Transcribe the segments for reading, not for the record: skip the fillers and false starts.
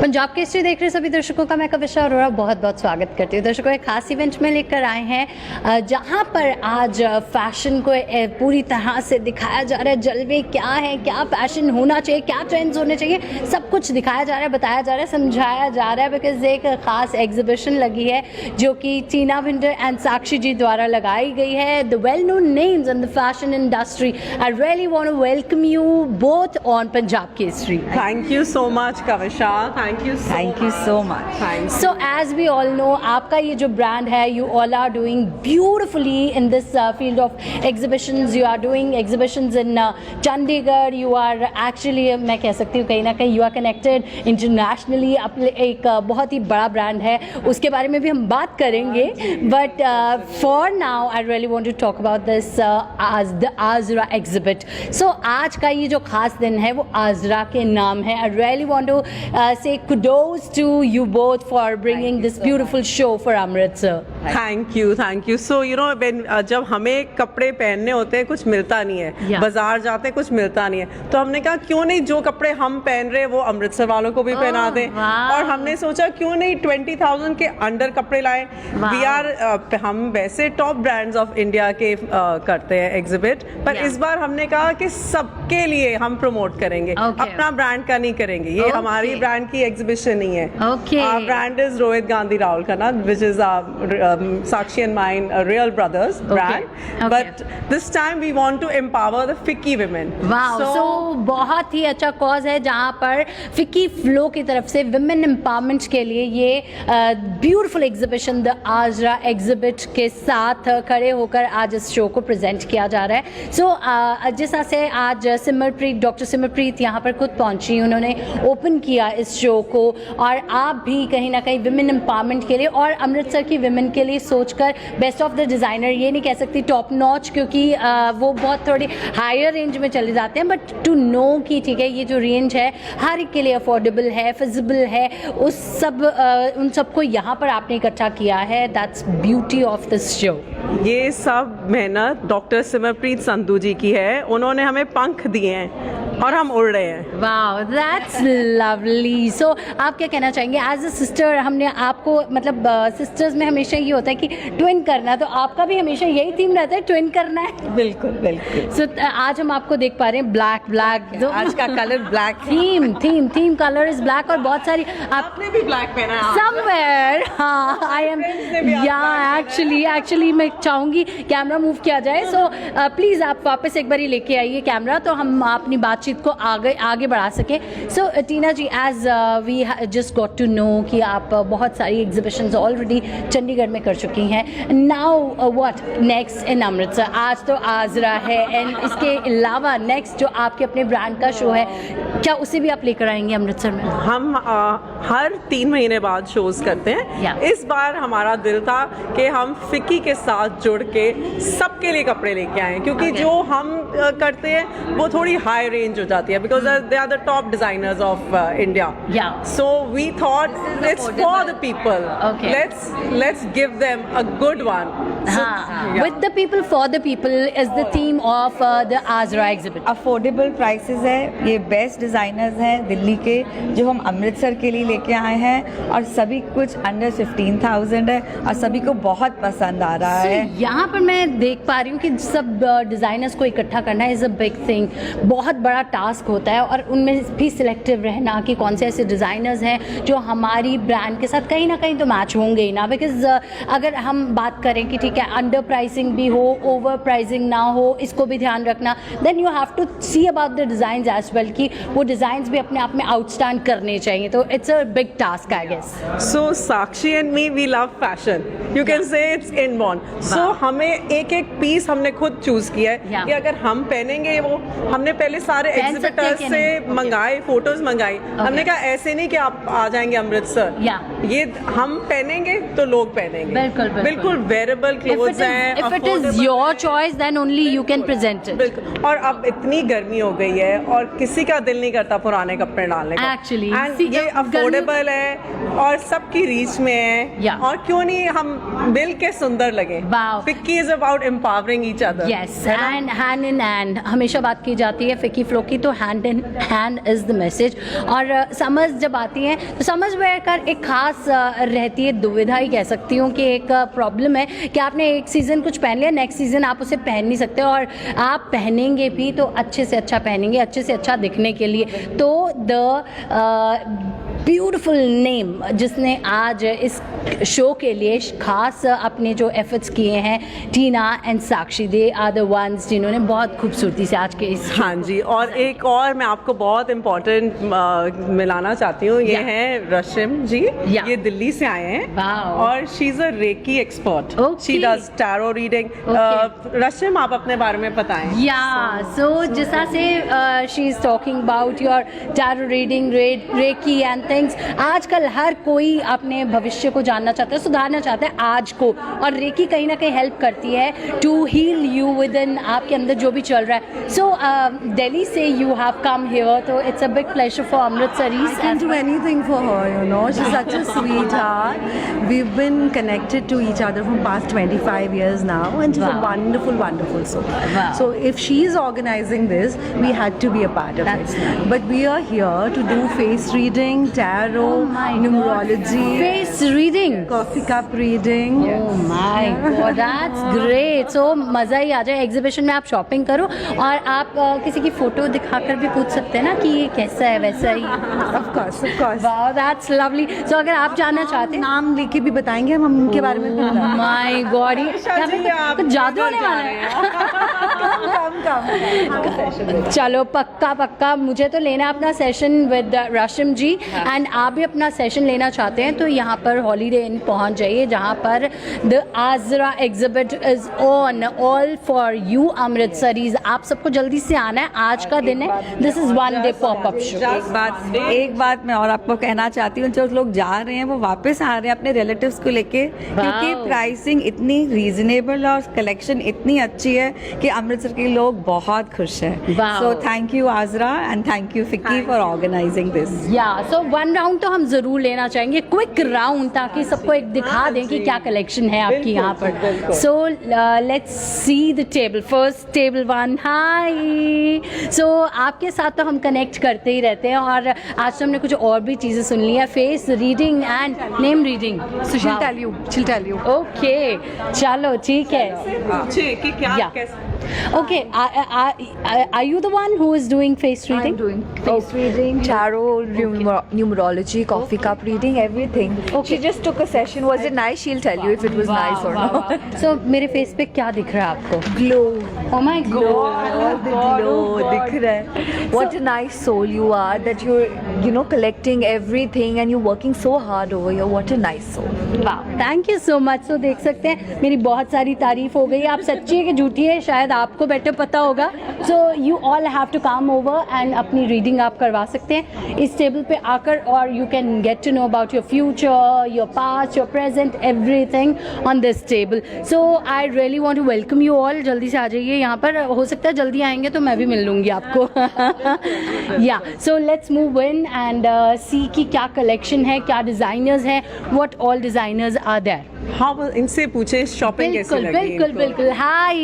पंजाब केसरी देख रहे सभी दर्शकों का मैं कविशा अरोड़ा बहुत बहुत स्वागत करती हूँ। दर्शकों एक खास इवेंट में लेकर आए हैं जहाँ पर आज फैशन को पूरी तरह से दिखाया जा रहा है। जलवे क्या है, क्या फैशन होना चाहिए, क्या ट्रेंड्स होने चाहिए, सब कुछ दिखाया जा रहा है, बताया जा रहा है, समझाया जा रहा है। बिकॉज एक खास एग्जीबिशन लगी है जो कि टीना भिंडर एंड साक्षी जी द्वारा लगाई गई है। The well known names in the fashion industry. I really want to welcome you both on Punjab Kesari. Thank you so much, Kavisha. Thank you so much. Thanks. So as we all know, आपका ये जो brand है, you all are doing beautifully in this field of exhibitions. You are doing exhibitions in Chandigarh. You are actually मैं कह सकती हूँ कहीं ना कहीं you are connected internationally. अपने एक बहुत ही बड़ा brand है, उसके बारे में भी हम बात करेंगे. But for now, I really want to talk about this as the Azra exhibit. So आज का ये जो खास दिन है वो आजरा के नाम है. I really want to say kudos to you both for bringing this beautiful show for Amritsar. Thank you. So you know when जब हमें कपड़े पहनने होते हैं कुछ मिलता नहीं है, बाजार जाते हैं कुछ मिलता नहीं है, तो हमने कहा क्यों नहीं जो कपड़े हम पहन रहे हैं वो अमृतसर वालों को भी पहना दें. और हमने सोचा क्यों नहीं 20,000 के अंडर कपड़े लाएं. हम वैसे टॉप ब्रांड्स ऑफ इंडिया के करते हैं एग्जिबिट, पर इस बार हमने कहा कि सबके लिए हम प्रमोट करेंगे, अपना ब्रांड का नहीं करेंगे. ये हमारी ब्रांड की एग्जीबिशन नहीं है. Our brand is Rohit Gandhi Rahul Khanna, which is Sakshi and mine, a real brothers brand. But this time we want to empower the FICCI women. Wow, so बहुत ही अच्छा कॉज है जहाँ पर FICCI flow की तरफ से women empowerment के लिए ये ब्यूटीफुल एग्जीबिशन द आजरा एग्जिबिट के साथ खड़े होकर आज इस शो को प्रेजेंट किया जा रहा है. सो जिस तरह से आज डॉक्टर सिमरप्रीत यहाँ पर खुद पहुँची, उन्होंने ओपन किया इस शो को, और आप भी कहीं ना कहीं विमेन एम्पावरमेंट के लिए और अमृतसर की विमेन के लिए सोचकर बेस्ट ऑफ द डिज़ाइनर, ये नहीं कह सकती टॉप नॉच क्योंकि वो बहुत थोड़ी हायर रेंज में चले जाते हैं, बट टू नो कि ठीक है ये जो रेंज है हर एक के लिए अफोर्डेबल है, फिजिबल है, उन सबको यहाँ पर आपने इकट्ठा किया है. That's beauty of this show. ये सब मेहनत डॉक्टर सिमरप्रीत संधू जी की है. उन्होंने हमें पंख दिए हैं और हम उड़ रहे हैं. वाह, दैट्स लवली. सो आप क्या कहना चाहेंगे एज अ सिस्टर? हमने आपको मतलब सिस्टर्स में हमेशा ये होता है कि ट्विन करना है, तो आपका भी हमेशा यही थीम रहता है, ट्विन करना है. बिल्कुल. सो आज हम आपको देख पा रहे हैं ब्लैक. आज का colour black. Theme colour is black. और बहुत सारी आपने भी ब्लैक पहना है समवेयर. हाँ, आई एम एक्चुअली मैं चाहूँगी कैमरा मूव किया जाए. सो प्लीज़ आप वापस एक बार ही लेके आइए कैमरा, तो हम अपनी बातचीत को आगे बढ़ा सके. So Tina ji, as we just got to know कि आप बहुत सारी एग्जीबिशंस ऑलरेडी चंडीगढ़ में कर चुकी हैं. Now what next in Amritsar? आज तो आजरा है एंड इसके अलावा नेक्स्ट जो आपके अपने ब्रांड का शो है, क्या उसे भी आप लेकर आएंगे अमृतसर में? हम हर 3 महीने बाद शोज करते हैं. इस बार हमारा दिल था कि हम FICCI के साथ जुड़ के सबके लिए कपड़े लेके आए, क्योंकि जो हम करते हैं वो थोड़ी हाई रेंज हो जाती है, because they are the top designers of India. So we thought it's for the people. Let's give them a good one. With the people for the people is the theme of the Azra exhibit. Affordable prices है, ये best designers हैं दिल्ली के जो हम अमृतसर के लिए लेके आए हैं, और सभी कुछ अंडर 15,000 है और सभी को बहुत पसंद आ रहा है. यहाँ पर मैं देख पा रही हूँ कि सब डिज़ाइनर्स को इकट्ठा करना इज़ अ बिग थिंग, बहुत बड़ा टास्क होता है, और उनमें भी सिलेक्टिव रहना कि कौन से ऐसे डिज़ाइनर्स हैं जो हमारी ब्रांड के साथ कहीं ना कहीं तो मैच होंगे ही ना. बिकॉज अगर हम बात करें कि ठीक है अंडर प्राइसिंग भी हो, ओवर प्राइसिंग ना हो, इसको भी ध्यान रखना, then you have to see about the designs as well कि वो डिज़ाइंस भी अपने आप में आउटस्टैंड करने चाहिए. तो it's a big task I guess. So Sakshi and me we love fashion, you can say it's inborn. So हमें एक पीस हमने खुद चूज किया है कि अगर हम पहनेंगे वो, हमने पहले सारे एग्जिबिटर्स से मंगाए, फोटोज मंगाई. हमने कहा ऐसे नहीं कि आप आ जाएंगे अमृतसर, ये हम पहनेंगे तो लोग पहनेंगे. बिल्कुल वेरेबल क्लोथ्स हैं, if it is affordable your हैं। choice, then only you can present it. बिल्कुल। और अब इतनी गर्मी हो गई है और किसी का दिल नहीं करता पुराने कपड़े डालने का। Actually, एंड see, ये गर्मी- अफोर्डेबल है और सबकी रीच में है। Yeah. और क्यों नहीं हम मिल के सुंदर लगे। Wow. FICCI is about empowering each other. Yes, and hand in hand हमेशा बात की जाती है फिकी फ्लो की, तो hand in hand is the message. और समर्स जब आती हैं तो समर्स वेयर का एक खास रहती है दुविधा ही कह सकती हूँ कि एक प्रॉब्लम है कि आपने एक सीज़न कुछ पहन लिया, नेक्स्ट सीज़न आप उसे पहन नहीं सकते, और आप पहनेंगे भी तो अच्छे से अच्छा पहनेंगे, अच्छे से अच्छा दिखने के लिए। तो द ब्यूटिफुल नेम जिसने आज इस शो के लिए खास अपने जो एफर्ट्स किए हैं, Tina and Sakshi, they are the ones जिन्होंने बहुत खूबसूरती से आज के इस हाँ जी। और एक और मैं आपको बहुत इम्पोर्टेंट मिलाना चाहती हूँ, ये Yeah. हैं रशिम जी। Yeah. ये दिल्ली से आए हैं। Wow. और she is a reiki expert. Okay. She does tarot reading. Okay. Rashim, आप अपने बारे में बताएं। या सो जिस तरह से she is talking about your tarot reading, recce and things, आजकल हर कोई अपने भविष्य को जानना चाहता है, सुधारना चाहता है आज को, और रेकी कहीं ना कहीं हेल्प करती है to heal you within, आपके अंदर जो भी चल रहा है। सो दिल्ली से यू हैव कम हियर, तो it's a big pleasure for Amritsaris. I can do anything for her, you know. She's such a sweetheart. We've been connected to each other from past 25 years now, and she's Wow. a wonderful, wonderful soul. Wow. So if she's organizing this, we had to be a part of That's it. nice. But we are here to do face reading, tarot, numerology, face reading, coffee cup reading. Oh my God, that's great. So मज़ा ही आ जाए। Exhibition में आप shopping करो और आप किसी की photo दिखाकर भी पूछ सकते हैं ना कि ये कैसा है, वैसा ही। Of course, of course. Wow, that's lovely. So अगर आप जानना चाहते हैं, नाम लेके भी बताएंगे हम उनके बारे में भी बताएंगे। माय गॉड, अच्छा जी, आप कुछ जादू होने जा वाला रहे है। चलो पक्का पक्का, मुझे तो लेना अपना session with Rashim ji, and आप भी अपना सेशन लेना चाहते हैं तो यहाँ पर हॉलीडे इन पहुँच जाइए, जहाँ पर द आजरा exhibit is on all for you Amritsaris. आप सबको जल्दी से आना है, आज का दिन है। This is one day popup show. एक बात मैं और आपको कहना चाहती हूँ, जो लोग जा रहे हैं वो वापस आ रहे हैं अपने रिलेटिव्स को लेके, क्योंकि प्राइसिंग इतनी रीजनेबल और कलेक्शन इतनी अच्छी है कि अमृतसर के लोग बहुत खुश हैं। Wow. So thank you Azra and thank you FICCI for organising this. Yeah so one round तो हम जरूर लेना चाहेंगे, क्विक राउंड, ताकि सबको एक दिखा दें कि क्या कलेक्शन है आपकी यहाँ पर। So let's see the table first, table one. Hi, so आपके साथ तो हम कनेक्ट करते ही रहते हैं, और आज तो हमने कुछ और भी चीज़ें सुन ली है, face reading and name reading. So she'll tell you. Okay, चलो ठीक है। पूछे कि क्या Yeah. कैसे। Okay, are you the one who is doing face reading? I'm doing face reading, tarot, numerology, coffee cup reading, everything. Okay. She just took a session. Was it nice? She'll tell you if it was nice or not. So मेरे face पे क्या दिख रहा है आपको? Glow. Oh my God! All the glow दिख रहा है. What a nice soul you are, that you're collecting everything and you're working so hard over here. What a nice soul. Wow, thank you so much. तो देख सकते हैं मेरी बहुत सारी तारीफ हो गई। आप सच्ची है कि झूठी है शायद आपको बेटर पता होगा। So you all have to come over and अपनी रीडिंग आप करवा सकते हैं इस टेबल पे आकर, और you can get to know about your future, your past, your present, everything on this table. So I really want to welcome you all. जल्दी से आ जाइए यहाँ पर, हो सकता है जल्दी आएंगे तो मैं भी मिल लूँगी आपको। या so let's move in and see कि क्या कलेक्शन है, क्या डिज़ाइनर्स हैं, what all designers are there. हाँ, वो इनसे पूछे शॉपिंग कैसी बिल्कुल लगी बिल्कुल इनको। बिल्कुल। Hi,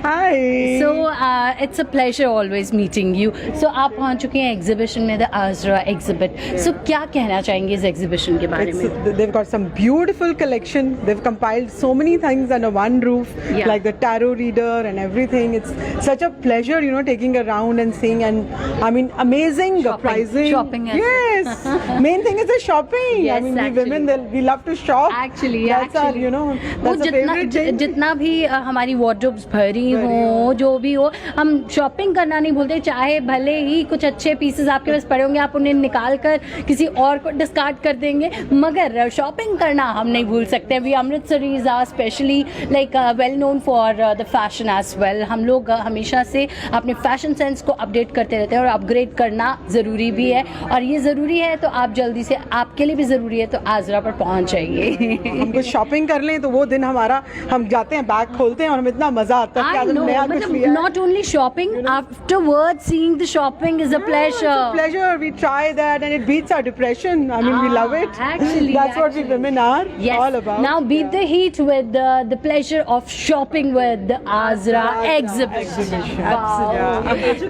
hi. So it's a pleasure always meeting you. So आप पहुंच चुके हैं एग्जीबिशन में, द आजरा एग्जिबिट। सो क्या कहना चाहेंगे इस एग्जीबिशन के बारे में? They've got some beautiful collection. They've compiled so many things under one roof, Yeah. like the tarot reader and everything. It's such a pleasure, taking around and seeing. And I mean, amazing pricing. Shopping as Yes. Main thing is the shopping. Yes, I mean, we actually. women, we love to shop. Actually, that's our, वो that's our favorite thing. जितना भी हमारी wardrobes भरी हो, जो भी हो, हम शॉपिंग करना नहीं भूलते। चाहे भले ही कुछ अच्छे पीसेस आपके पास पड़े होंगे, आप उन्हें निकाल कर किसी और को डिस्कार्ड कर देंगे, मगर शॉपिंग करना हम नहीं भूल सकते। We Amritsaris are specially like well known for the fashion as well. हम लोग हमेशा से अपने फैशन सेंस को अपडेट करते रहते हैं, और अपग्रेड करना ज़रूरी भी है, और ये ज़रूरी है तो आप जल्दी से, आपके लिए भी ज़रूरी है तो आजरा पर पहुँच जाइए। हमको कुछ शॉपिंग कर लें तो वो दिन हमारा, हम जाते हैं बैग खोलते हैं और हमें इतना मजा आता है कि I आज know, नया कुछ मतलब लिया है। not only shopping, afterwards seeing the shopping is a pleasure. It's a pleasure. We try that and it beats our depression. I mean, we love it. Actually, That's what we women are Yes. all about. Now beat the heat with the pleasure of shopping with the Azra exhibition. Wow.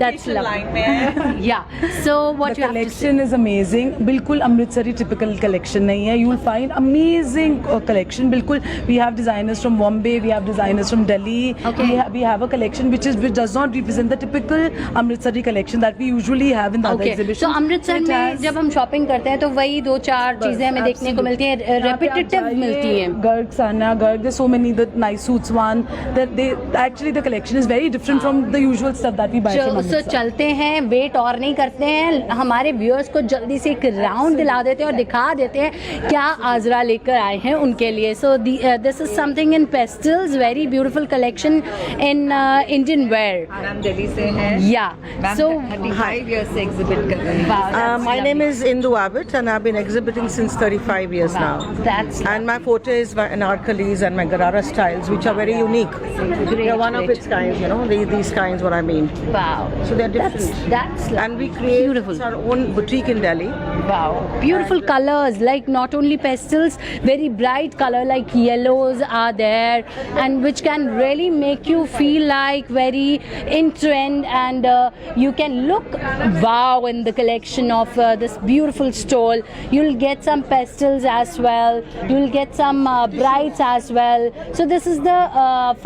That's lovely. Yeah. So what The you have to say? collection is amazing. बिल्कुल Amritsari typical collection नहीं है. You will find amazing collection. बिल्कुल we have designers from Bombay, we have designers from Delhi. Okay. We have a collection which does not represent the typical Amritsari collection that we usually have in the other Okay. exhibitions. So Amritsar It में has- जब हम shopping करते हैं तो वही 2-4 चीजें हमें देखने को मिलती हैं, रेपिटेटिव मिलती हैं. Garg, Sana, Garg, there's so many the nice suits one that they actually the collection is very different from the usual stuff that we buy from so Amritsar. चलते हैं, वेट और नहीं करते हैं, हमारे व्यूअर्स को जल्दी से एक राउंड दिला देते हैं और दिखा देते हैं क्या आजरा लेकर आए हैं उनके लिए. So this is something in pastels, very beautiful collection in Indian wear. हम दिल्ली से हैं. या सो 35 years से exhibit कर रहे हैं. My name is Indu Abbott and I've been exhibiting since 35 years now. That's And my forte is my anarkalis and my Garara styles, which are very unique. They're one of its kinds, you know, these kinds what I mean. wow. So they're different. That's And we create beautiful. our own boutique in Delhi. Wow, beautiful colors, like not only pastels, very bright color like yellows are there, and which can really make you feel like very in trend, and you can look wow in the collection of this beautiful stall. You'll get some pastels as well, you'll get some brights as well. So this is the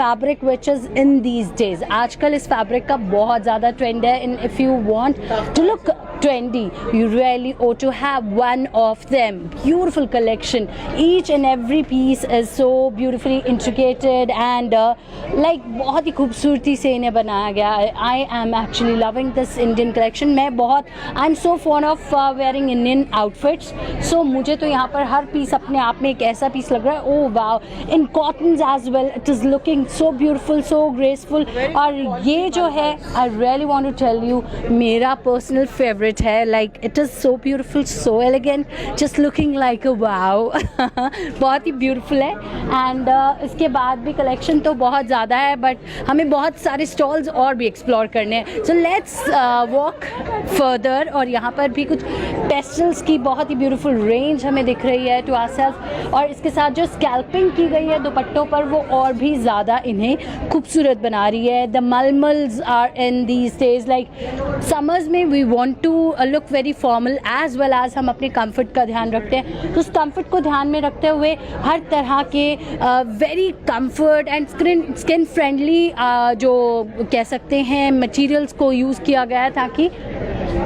fabric which is in these days. आजकल इस fabric का बहुत ज़्यादा trend है, and if you want to look trendy, you really ought to have one of them. Beautiful collection, each and every piece is so beautifully intricated and like बहुत ही खूबसूरती से इन्हें बनाया गया है. I am actually loving this Indian collection. मैं बहुत I'm so fond of wearing Indian outfits. So मुझे तो यहाँ पर हर पीस अपने आप में एक ऐसा पीस लग रहा है. Oh wow, in cottons as well. It is looking so beautiful, so graceful. और ये जो है I really want to tell you, मेरा personal favorite है. Like it is so beautiful, so elegant, just looking like a wow. बहुत ही beautiful है. And इसके बाद भी collection तो बहुत ज़्यादा है, but हमें बहुत सारे stalls और भी explore करने हैं. So let's walk further. और यहाँ पर भी कुछ pastels की बहुत ही beautiful range हमें दिख रही है to ourselves. और इसके साथ जो scalping की गई है दुपट्टों पर, वो और भी ज़्यादा इन्हें खूबसूरत बना रही है. The malmals are in these days, like summers में we want to look very formal as well as हम अपने comfort का ध्यान रखते हैं. तो उस comfort को ध्यान में रखते हुए हर तरह के very comfort and skin friendly जो कह सकते हैं materials को यूज़ किया गया है, ताकि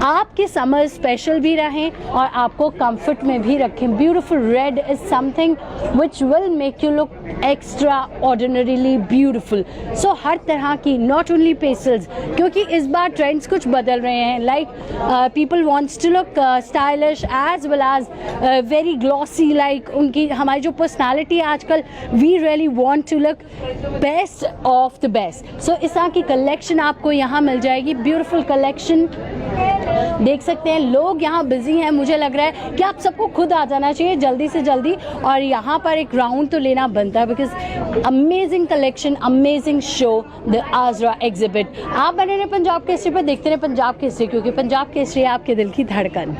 आपके समर स्पेशल भी रहें और आपको कंफर्ट में भी रखें. Beautiful red is something which will make you look extraordinarily beautiful. So हर तरह की, नॉट ओनली पेस्टल्स, क्योंकि इस बार ट्रेंड्स कुछ बदल रहे हैं. Like people wants to look stylish as well as very glossy. Like उनकी, हमारी जो पर्सनालिटी है आजकल, we really want to look best of the best. So इस तरह की कलेक्शन आपको यहाँ मिल जाएगी. ब्यूटीफुल कलेक्शन देख सकते हैं. लोग यहाँ बिजी हैं. मुझे लग रहा है कि आप सबको खुद आ जाना चाहिए जल्दी से जल्दी और यहाँ पर एक राउंड तो लेना बनता है, because amazing collection, amazing show, the आजरा एग्जिबिट. आप बने रहे पंजाब केसरी पर, देखते रहे पंजाब केसरी, क्योंकि पंजाब केसरी आपके दिल की धड़कन.